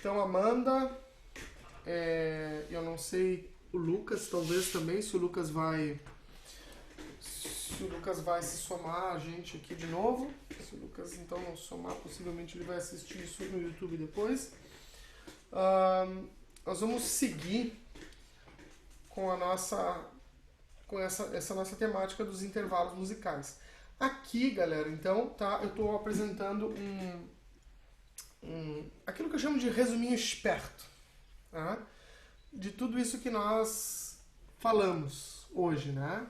Então, Amanda, eu não sei, o Lucas talvez também, se o Lucas vai se somar a gente aqui de novo. Se o Lucas então não somar, possivelmente ele vai assistir isso no YouTube depois. Nós vamos seguir com a nossa essa nossa temática dos intervalos musicais. Aqui, galera, então, tá, eu estou apresentando aquilo que eu chamo de resuminho esperto, tá? De tudo isso que nós falamos hoje, né?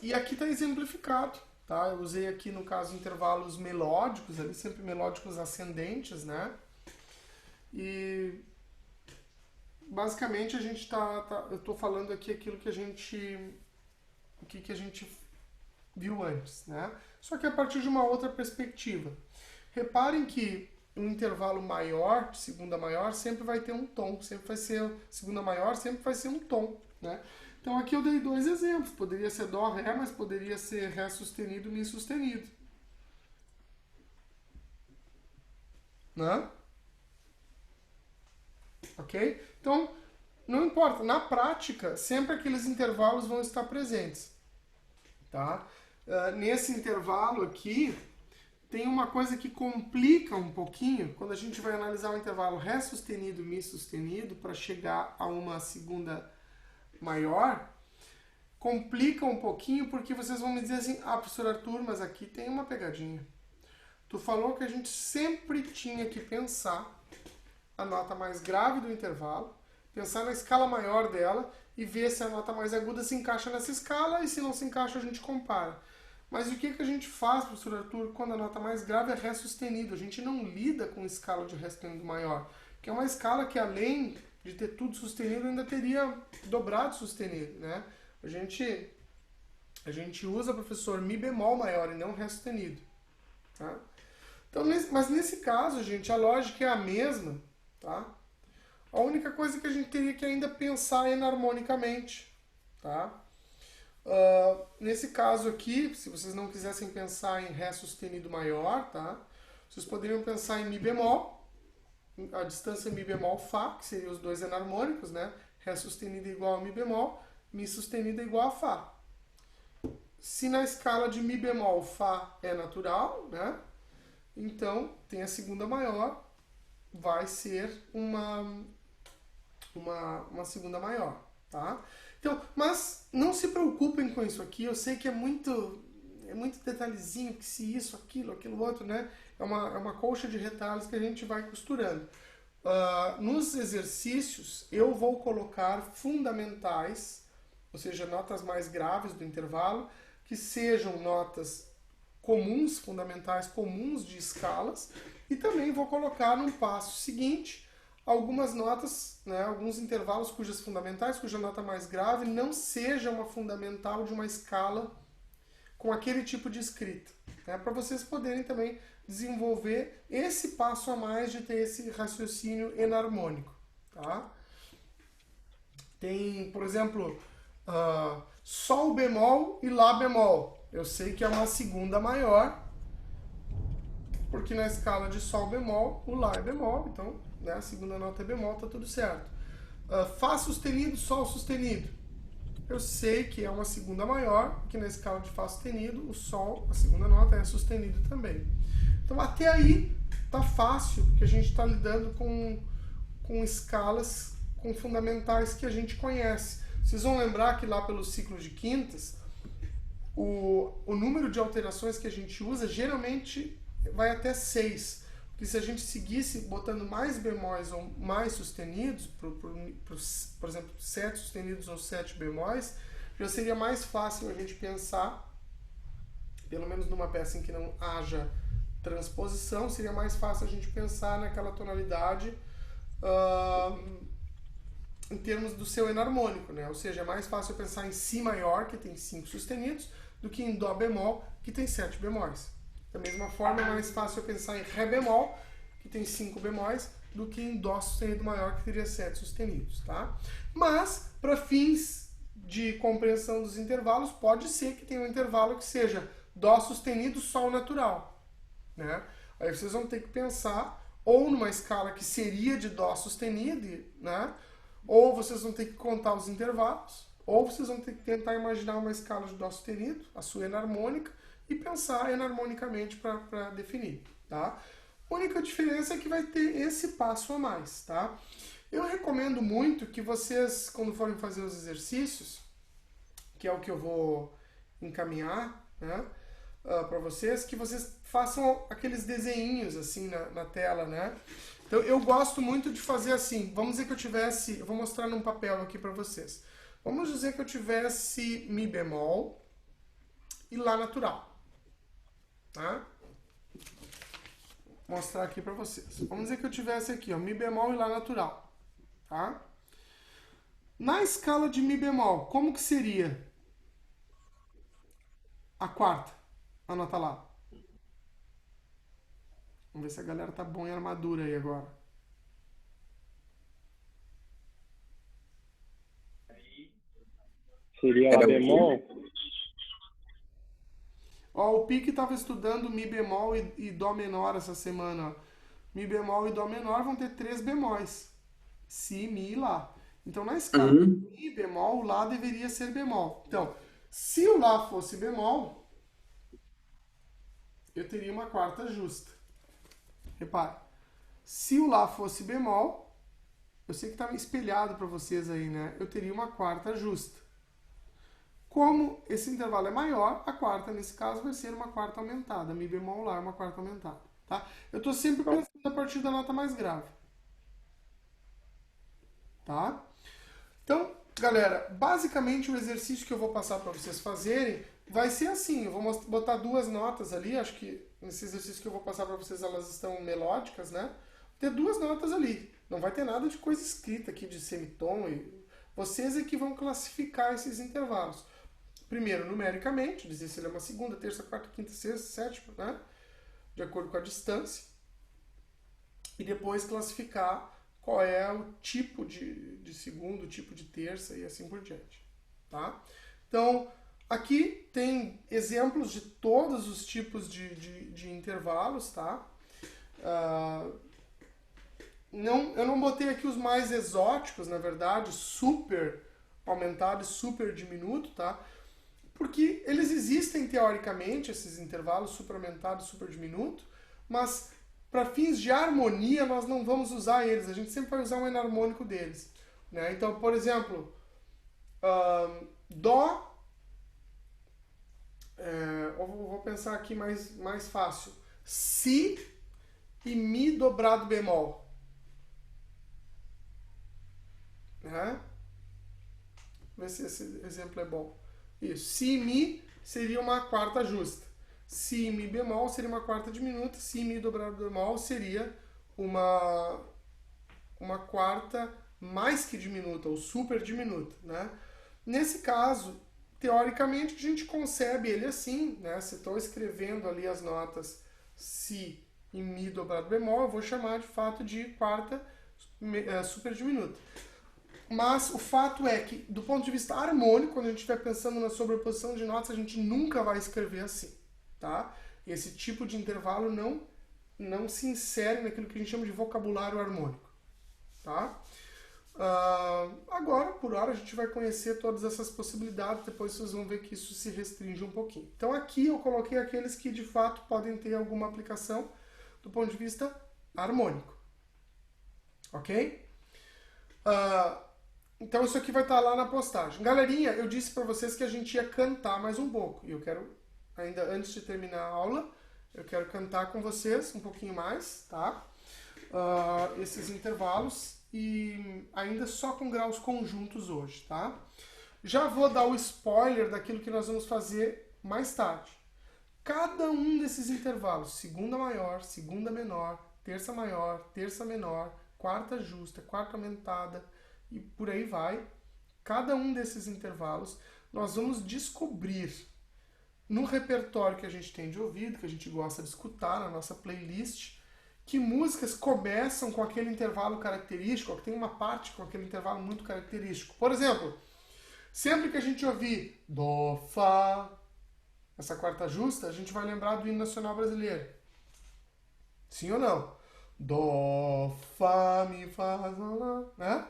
E aqui está exemplificado, tá? Eu usei aqui, no caso, intervalos melódicos, ali sempre melódicos ascendentes, né? E basicamente a gente eu estou falando aqui aquilo que a gente viu antes, né? Só que a partir de uma outra perspectiva. Reparem que um intervalo maior, de segunda maior, sempre vai ter um tom, sempre vai ser segunda maior, sempre vai ser um tom, né? Então aqui eu dei dois exemplos, poderia ser dó, ré, mas poderia ser ré sustenido, mi sustenido, né? Ok? Então, não importa, na prática, sempre aqueles intervalos vão estar presentes, tá? Nesse intervalo aqui, tem uma coisa que complica um pouquinho, quando a gente vai analisar o intervalo ré sustenido, mi sustenido, para chegar a uma segunda maior, complica um pouquinho, porque vocês vão me dizer assim, professor Arthur, mas aqui tem uma pegadinha. Tu falou que a gente sempre tinha que pensar a nota mais grave do intervalo, pensar na escala maior dela e ver se a nota mais aguda se encaixa nessa escala, e se não se encaixa a gente compara. Mas o que a gente faz, professor Arthur, quando a nota mais grave é ré sustenido? A gente não lida com escala de ré sustenido maior, que é uma escala que, além de ter tudo sustenido, ainda teria dobrado sustenido, né? A gente usa, professor, mi bemol maior e não ré sustenido, tá? Então, mas nesse caso, gente, a lógica é a mesma, tá? A única coisa que a gente teria que ainda pensar enarmonicamente, tá? Nesse caso aqui, se vocês não quisessem pensar em ré sustenido maior, tá? Vocês poderiam pensar em mi bemol, a distância mi bemol fá, que seriam os dois enarmônicos, né? Ré sustenido igual a mi bemol, mi sustenido igual a fá. Se na escala de mi bemol fá é natural, né? Então tem a segunda maior, vai ser uma segunda maior, tá? Então, mas não se preocupem com isso aqui, eu sei que é muito detalhezinho, que se isso, aquilo outro, né? É uma colcha de retalhos que a gente vai costurando. Nos exercícios, eu vou colocar fundamentais, ou seja, notas mais graves do intervalo, que sejam notas comuns, fundamentais comuns de escalas, e também vou colocar no passo seguinte algumas notas, né, alguns intervalos cujas fundamentais, cuja nota mais grave não seja uma fundamental de uma escala com aquele tipo de escrita, né, para vocês poderem também desenvolver esse passo a mais de ter esse raciocínio enarmônico, tá? Tem, por exemplo, sol bemol e lá bemol. Eu sei que é uma segunda maior, porque na escala de sol bemol, o lá é bemol, então, né, a segunda nota é bemol, tá tudo certo. Fá sustenido, sol sustenido. Eu sei que é uma segunda maior, porque na escala de fá sustenido, o sol, a segunda nota, é sustenido também. Então, até aí, tá fácil, porque a gente está lidando com escalas, com fundamentais que a gente conhece. Vocês vão lembrar que lá pelo ciclo de quintas, o número de alterações que a gente usa geralmente vai até 6. Porque se a gente seguisse botando mais bemóis ou mais sustenidos, por exemplo, 7 sustenidos ou 7 bemóis, já seria mais fácil a gente pensar, pelo menos numa peça em que não haja transposição, seria mais fácil a gente pensar naquela tonalidade em termos do seu enarmônico, né? Ou seja, é mais fácil pensar em si maior, que tem 5 sustenidos, do que em dó bemol, que tem 7 bemóis. Da mesma forma, é mais fácil pensar em ré bemol, que tem 5 bemóis, do que em dó sustenido maior, que teria 7 sustenidos, tá? Mas, para fins de compreensão dos intervalos, pode ser que tenha um intervalo que seja dó sustenido, sol natural, né? Aí vocês vão ter que pensar ou numa escala que seria de Dó sustenido, né? Ou vocês vão ter que contar os intervalos, ou vocês vão ter que tentar imaginar uma escala de Dó sustenido, a sua enarmônica, e pensar enarmonicamente para definir, tá? A única diferença é que vai ter esse passo a mais, tá? Eu recomendo muito que vocês, quando forem fazer os exercícios, que é o que eu vou encaminhar, né, para vocês, que vocês façam aqueles desenhinhos assim na tela, né? Então eu gosto muito de fazer assim. Vamos dizer que eu tivesse, eu vou mostrar num papel aqui para vocês. Vamos dizer que eu tivesse Mi bemol e Lá natural, tá? Vou mostrar aqui para vocês. Vamos dizer que eu tivesse aqui, ó, Mi bemol e Lá natural, tá? Na escala de Mi bemol, como que seria a quarta? Anota lá. Vamos ver se a galera tá bom em armadura aí agora. Seria Lá Era o bemol? Ó, o Pique estava estudando Mi bemol e Dó menor essa semana. Ó. Mi bemol e Dó menor vão ter 3 bemóis. Si, Mi e Lá. Então, na escala de Uhum. Mi bemol, o Lá deveria ser bemol. Então, se o Lá fosse bemol, eu teria uma quarta justa. Repare. Se o Lá fosse bemol, eu sei que está espelhado para vocês aí, né? Eu teria uma quarta justa. Como esse intervalo é maior, a quarta, nesse caso, vai ser uma quarta aumentada. Mi bemol, Lá é uma quarta aumentada. Tá? Eu estou sempre pensando a partir da nota mais grave. Tá? Então, galera, basicamente o exercício que eu vou passar para vocês fazerem vai ser assim. Eu vou botar 2 notas ali. Acho que nesse exercício que eu vou passar para vocês, elas estão melódicas, né? Ter 2 notas ali. Não vai ter nada de coisa escrita aqui, de semitom. Vocês é que vão classificar esses intervalos. Primeiro, numericamente, dizer se ele é uma segunda, terça, quarta, quinta, sexta, sétima, né? De acordo com a distância. E depois classificar qual é o tipo de segundo, o tipo de terça e assim por diante. Tá? Então, aqui tem exemplos de todos os tipos de intervalos, tá? Eu não botei aqui os mais exóticos, na verdade, super aumentado e super diminuto, tá? Porque eles existem teoricamente, esses intervalos super aumentado e super diminuto, mas para fins de harmonia nós não vamos usar eles, a gente sempre vai usar um enarmônico deles. Né? Então, por exemplo, Dó, eu vou pensar aqui mais fácil, Si e Mi dobrado bemol. Né? Vê se esse exemplo é bom. Isso. Si e Mi seria uma quarta justa. Si e Mi bemol seria uma quarta diminuta. Si e Mi dobrado bemol seria uma quarta mais que diminuta, ou super diminuta. Né? Nesse caso, teoricamente, a gente concebe ele assim. Né? Se estou escrevendo ali as notas Si e Mi dobrado bemol, eu vou chamar de fato de quarta super diminuta. Mas o fato é que, do ponto de vista harmônico, quando a gente estiver pensando na sobreposição de notas, a gente nunca vai escrever assim, tá? Esse tipo de intervalo não se insere naquilo que a gente chama de vocabulário harmônico, tá? Agora, por hora, a gente vai conhecer todas essas possibilidades, depois vocês vão ver que isso se restringe um pouquinho. Então aqui eu coloquei aqueles que de fato podem ter alguma aplicação do ponto de vista harmônico, ok? Então isso aqui vai estar lá na postagem. Galerinha, eu disse para vocês que a gente ia cantar mais um pouco. E eu quero, ainda antes de terminar a aula, eu quero cantar com vocês um pouquinho mais, tá? Esses intervalos e ainda só com graus conjuntos hoje, tá? Já vou dar o spoiler daquilo que nós vamos fazer mais tarde. Cada um desses intervalos, segunda maior, segunda menor, terça maior, terça menor, quarta justa, quarta aumentada, e por aí vai. Cada um desses intervalos nós vamos descobrir no repertório que a gente tem de ouvido, que a gente gosta de escutar na nossa playlist, que músicas começam com aquele intervalo característico, que tem uma parte com aquele intervalo muito característico. Por exemplo, sempre que a gente ouvir Dó, Fá, essa quarta justa, a gente vai lembrar do hino nacional brasileiro. Sim ou não? Dó, Fá, Mi, Fá, Lá, né?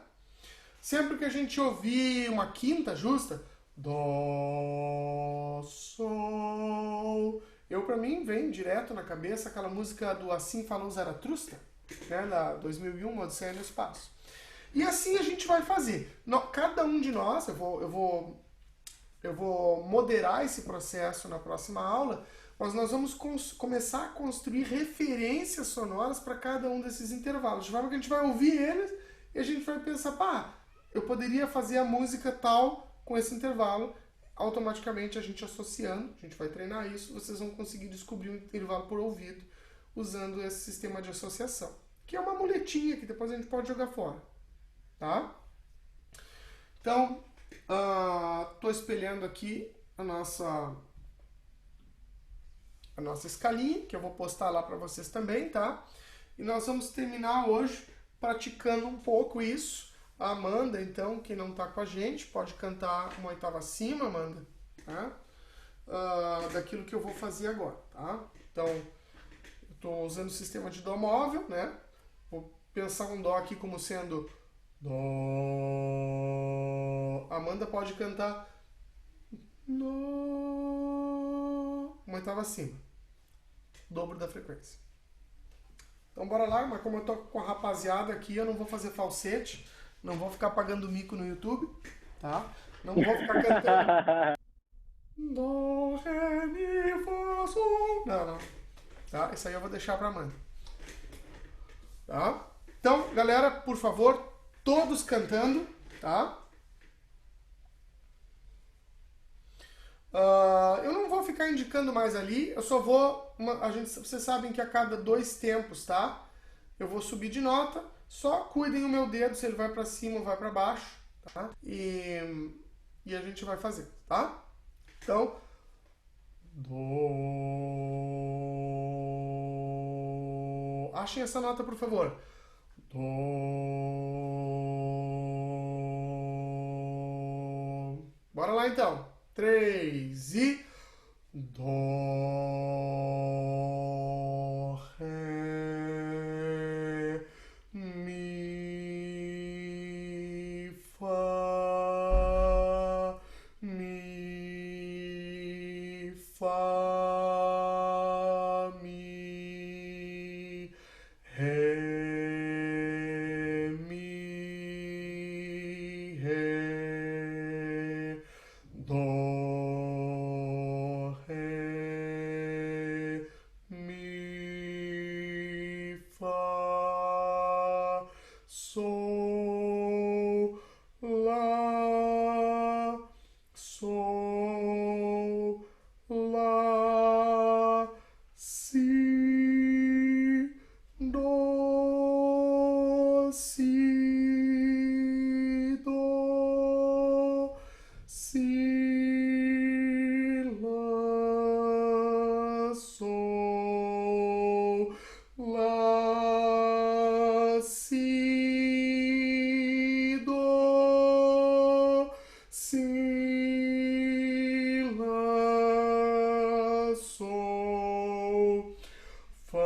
Sempre que a gente ouvir uma quinta justa, Dó, Sol. Pra mim, vem direto na cabeça aquela música do Assim Falou Zaratustra, né? Da 2001, Uma Odisseia no Espaço. E assim a gente vai fazer. Cada um de nós, eu vou moderar esse processo na próxima aula, mas nós vamos começar a construir referências sonoras para cada um desses intervalos. De forma que a gente vai ouvir eles e a gente vai pensar, pá, eu poderia fazer a música tal com esse intervalo. Automaticamente a gente associando, a gente vai treinar isso, vocês vão conseguir descobrir um intervalo por ouvido usando esse sistema de associação. Que é uma muletinha que depois a gente pode jogar fora. Tá? Então, estou espelhando aqui a nossa escalinha, que eu vou postar lá para vocês também, tá? E nós vamos terminar hoje praticando um pouco isso. A Amanda, então, que não está com a gente, pode cantar uma oitava acima, Amanda, tá? Daquilo que eu vou fazer agora, tá? Então, eu estou usando o sistema de Dó móvel, né? Vou pensar um Dó aqui como sendo Dó. Amanda pode cantar Dó, uma oitava acima, dobro da frequência. Então bora lá, mas como eu tô com a rapaziada aqui, eu não vou fazer falsete, não vou ficar pagando mico no YouTube, tá? Não vou ficar cantando Dó, Ré, Mi, Fá, Sol. Não. Tá? Isso aí eu vou deixar pra Amanda. Tá? Então, galera, por favor, todos cantando, tá? Eu não vou ficar indicando mais ali, eu só vou... vocês sabem que a cada 2 tempos, tá? Eu vou subir de nota, só cuidem o meu dedo se ele vai pra cima ou vai pra baixo, tá? E a gente vai fazer, tá? Então, Dó. Achem essa nota, por favor. Dó. Bora lá então. 3 e Dó, Ré, Mi, Fá, Mi, Fá, Mi, Ré, Mi, Ré, Dó. Sol, Lá, Sol, Lá, Si, Dó, Si, Dó, Si, Lá, Sol, Lá, Si, Dó, Si, Lá, Sol, Fá,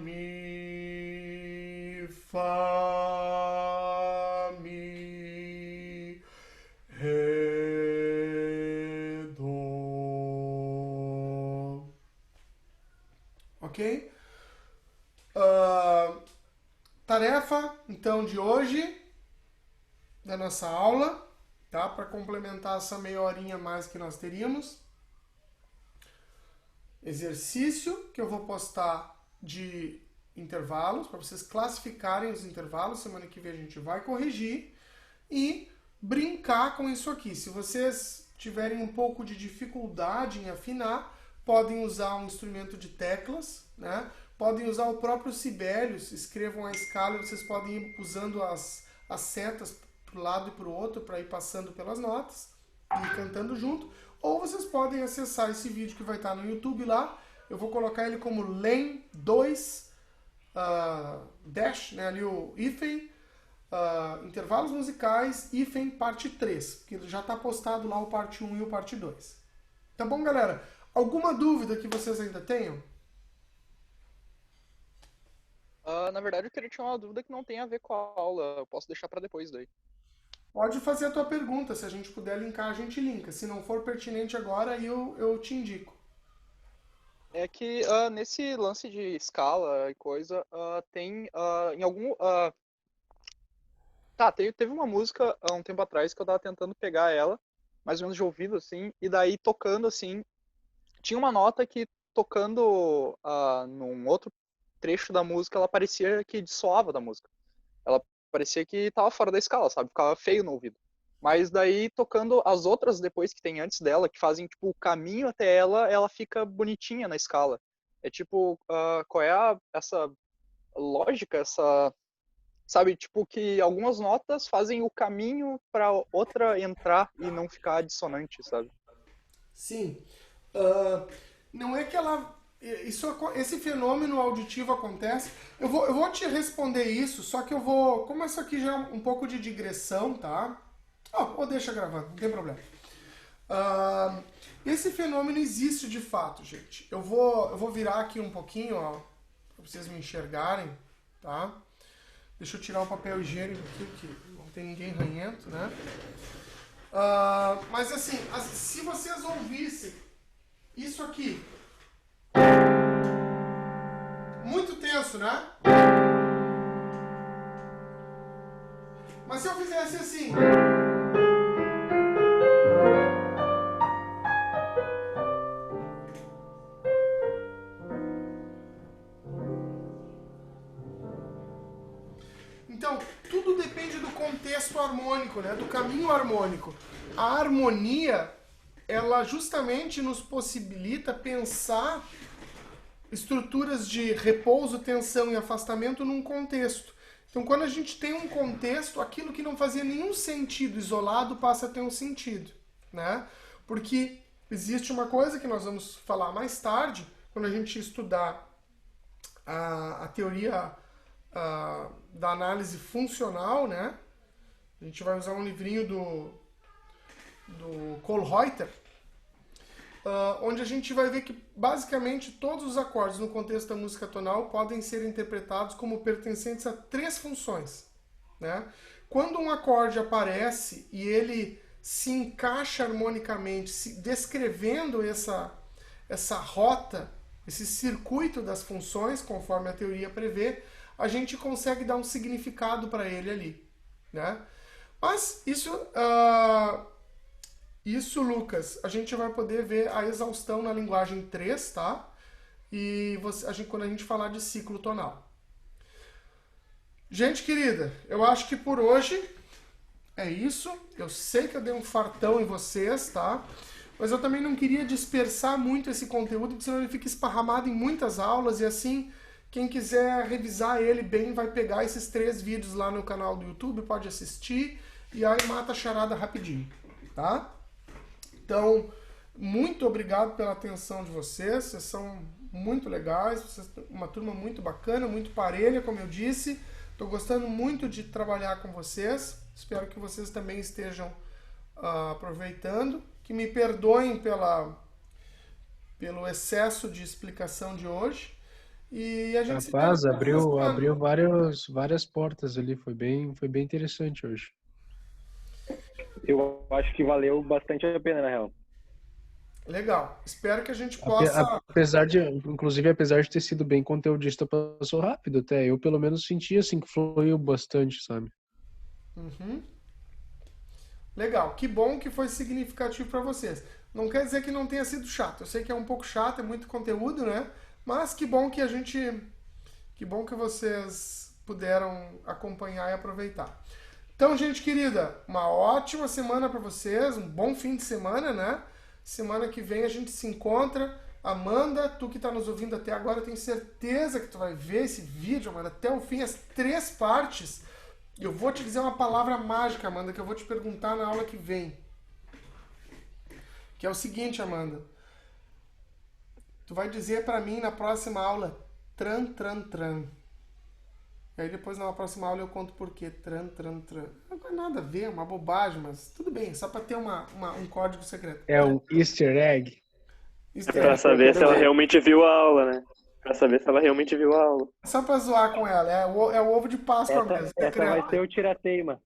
Mi, Fá, Mi, Ré, Dó. Ok? Tarefa, então, de hoje, da nossa aula, tá? Para complementar essa meia horinha a mais que nós teríamos. Exercício que eu vou postar de intervalos, para vocês classificarem os intervalos. Semana que vem a gente vai corrigir. E brincar com isso aqui. Se vocês tiverem um pouco de dificuldade em afinar, podem usar um instrumento de teclas, né? Podem usar o próprio Sibelius, escrevam a escala, vocês podem ir usando as setas para um lado e para o outro para ir passando pelas notas e cantando junto. Ou vocês podem acessar esse vídeo que vai estar no YouTube lá. Eu vou colocar ele como LEN 2 dash, né? Ali o hífen, intervalos musicais, hífen parte 3, que já está postado lá o parte 1 e o parte 2. Tá bom, galera? Alguma dúvida que vocês ainda tenham? Na verdade, eu queria tirar uma dúvida que não tem a ver com a aula. Eu posso deixar para depois daí. Pode fazer a tua pergunta, se a gente puder linkar, a gente linka. Se não for pertinente agora, aí eu te indico. É que nesse lance de escala e coisa, tem em algum. Tá, teve uma música há um tempo atrás que eu tava tentando pegar ela, mais ou menos de ouvido, assim, e daí tocando assim. Tinha uma nota que tocando num outro trecho da música, ela parecia que destoava da música. Ela parecia que tava fora da escala, sabe? Ficava feio no ouvido. Mas daí, tocando as outras depois que tem antes dela, que fazem, tipo, o caminho até ela, ela fica bonitinha na escala. É tipo, qual é essa lógica, essa... Sabe, tipo, que algumas notas fazem o caminho para outra entrar e não ficar dissonante, sabe? Sim. Não é que ela. Esse fenômeno auditivo acontece. Eu vou te responder isso, só que eu vou. Como isso aqui já é um pouco de digressão, tá? Ou deixa gravando, não tem problema. Ah, esse fenômeno existe de fato, gente. Eu vou virar aqui um pouquinho, ó, pra vocês me enxergarem, tá? Deixa eu tirar o papel higiênico aqui, que não tem ninguém ranhento, né? Mas assim, se vocês ouvissem isso aqui, muito tenso, né? Mas se eu fizesse assim, então tudo depende do contexto harmônico, né? Do caminho harmônico. A harmonia, ela justamente nos possibilita pensar estruturas de repouso, tensão e afastamento num contexto. Então, quando a gente tem um contexto, aquilo que não fazia nenhum sentido isolado passa a ter um sentido, né? Porque existe uma coisa que nós vamos falar mais tarde, quando a gente estudar a teoria da análise funcional, né? A gente vai usar um livrinho do Kohlreuter, onde a gente vai ver que basicamente todos os acordes no contexto da música tonal podem ser interpretados como pertencentes a três funções, né? Quando um acorde aparece e ele se encaixa harmonicamente, descrevendo essa rota, esse circuito das funções, conforme a teoria prevê, a gente consegue dar um significado para ele ali, né? Mas isso, Lucas, a gente vai poder ver a exaustão na linguagem 3, tá? E quando a gente falar de ciclo tonal. Gente querida, eu acho que por hoje é isso. Eu sei que eu dei um fartão em vocês, tá? Mas eu também não queria dispersar muito esse conteúdo, porque senão ele fica esparramado em muitas aulas e assim, quem quiser revisar ele bem vai pegar esses 3 vídeos lá no canal do YouTube, pode assistir e aí mata a charada rapidinho, tá? Então, muito obrigado pela atenção de vocês. Vocês são muito legais, vocês são uma turma muito bacana, muito parelha, como eu disse. Estou gostando muito de trabalhar com vocês. Espero que vocês também estejam aproveitando. Que me perdoem pelo excesso de explicação de hoje. E a gente se vê na Rapaz, próxima semana. abriu várias portas ali, foi bem interessante hoje. Eu acho que valeu bastante a pena, na real. Legal. Espero que a gente possa. Apesar de ter sido bem conteudista, passou rápido até. Eu pelo menos senti assim que fluiu bastante, sabe? Uhum. Legal, que bom que foi significativo para vocês. Não quer dizer que não tenha sido chato. Eu sei que é um pouco chato, é muito conteúdo, né? Mas que bom que bom que vocês puderam acompanhar e aproveitar. Então, gente querida, uma ótima semana para vocês, um bom fim de semana, né? Semana que vem a gente se encontra. Amanda, tu que está nos ouvindo até agora, eu tenho certeza que tu vai ver esse vídeo, Amanda, até o fim, as 3 partes. Eu vou te dizer uma palavra mágica, Amanda, que eu vou te perguntar na aula que vem. Que é o seguinte, Amanda. Tu vai dizer pra mim na próxima aula, tran, tran, tran. E aí depois na próxima aula eu conto por quê, tran, tran, tran. Não tem nada a ver, é uma bobagem, mas tudo bem, só pra ter um código secreto. É um Easter egg. Isso Pra é, saber se ela realmente viu a aula, né? Pra saber se ela realmente viu a aula. Só pra zoar com ela. É o ovo de Páscoa mesmo. Essa vai ser o tirateima.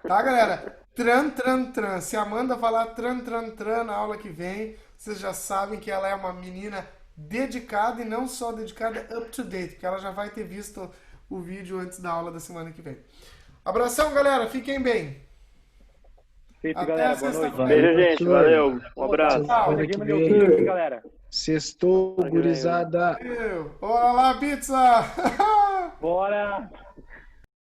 Tá, galera? Tran, tran, tran. Se a Amanda falar tran, tran, tran na aula que vem, vocês já sabem que ela é uma menina dedicada e não só dedicada, up to date, porque ela já vai ter visto o vídeo antes da aula da semana que vem. Abração, galera. Fiquem bem. Feito, Até galera. a Boa noite. sexta-feira. Beijo, gente. Valeu. Um abraço. Semana que Seguimos meu vem. vídeo aqui, galera. Sextou, gurizada. Bora lá, pizza! Bora!